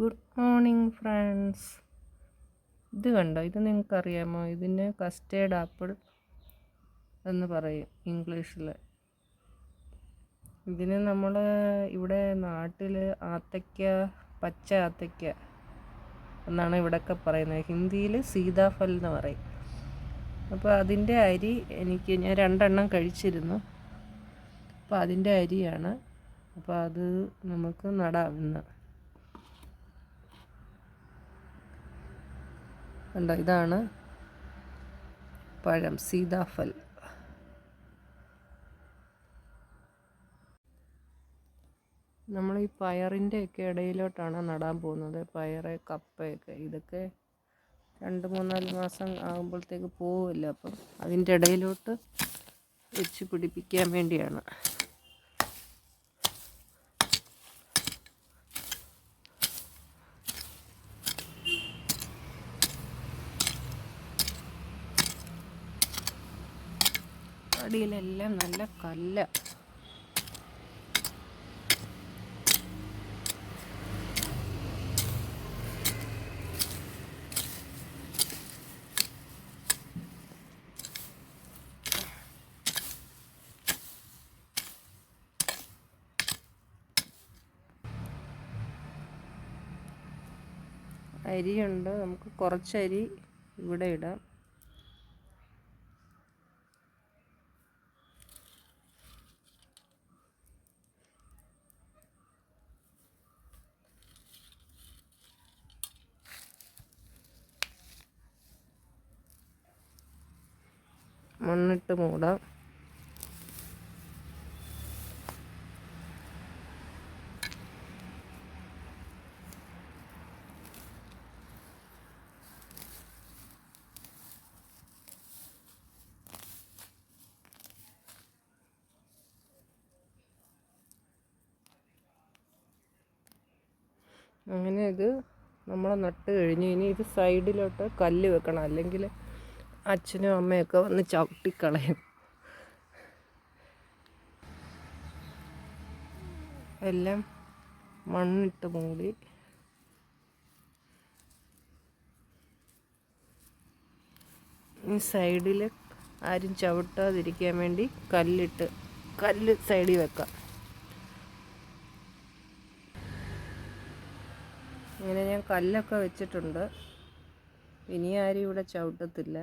Good morning friends. ഇത് കണ്ടോ, ഇത് നിങ്ങൾക്കറിയാമോ? ഇതിന് കസ്റ്റേർഡ് ആപ്പിൾ എന്ന് പറയും ഇംഗ്ലീഷിൽ. ഇതിന് നമ്മൾ ഇവിടെ നാട്ടിൽ ആത്തയ്ക്ക, പച്ച ആത്തയ്ക്ക എന്നാണ് ഇവിടെയൊക്കെ പറയുന്നത്. ഹിന്ദിയിൽ സീതാഫൽ എന്ന് പറയും. അപ്പോൾ അതിൻ്റെ അരി ഞാൻ 2 എണ്ണം കഴിച്ചിരുന്നു. അപ്പോൾ അതിൻ്റെ അരിയാണ്. അപ്പോൾ അത് നമുക്ക് നടാം ഇന്ന്. കണ്ടോ, ഇതാണ് പഴം, സീതാഫൽ. നമ്മൾ ഈ പയറിൻ്റെയൊക്കെ ഇടയിലോട്ടാണ് നടാൻ പോകുന്നത്. പയറ്, കപ്പയൊക്കെ ഇതൊക്കെ 2-3-4 മാസം ആകുമ്പോഴത്തേക്ക് പോവില്ല. അപ്പം അതിൻ്റെ ഇടയിലോട്ട് വെച്ച് പിടിപ്പിക്കാൻ വേണ്ടിയാണ്. അടിയിലെല്ലാം നല്ല കല്ല. അരിയുണ്ട്, നമുക്ക് കുറച്ചരി ഇവിടെ ഇടാം. മണ്ണിട്ട് മൂടാം. അങ്ങനെ ഇത് നമ്മൾ നട്ട് കഴിഞ്ഞ് ഇനി ഇത് സൈഡിലോട്ട് കല്ല് വെക്കണം, അല്ലെങ്കിൽ അച്ഛനും അമ്മയൊക്കെ വന്ന് ചവിട്ടിക്കളയും. എല്ലാം മണ്ണിട്ട് മൂടി. ഈ സൈഡിൽ ആരും ചവിട്ടാതിരിക്കാൻ വേണ്ടി കല്ല് സൈഡിൽ വെക്കാം. ഇങ്ങനെ ഞാൻ കല്ലൊക്കെ വെച്ചിട്ടുണ്ട്. ഇനി ആരും ഇവിടെ ചവിട്ടത്തില്ല.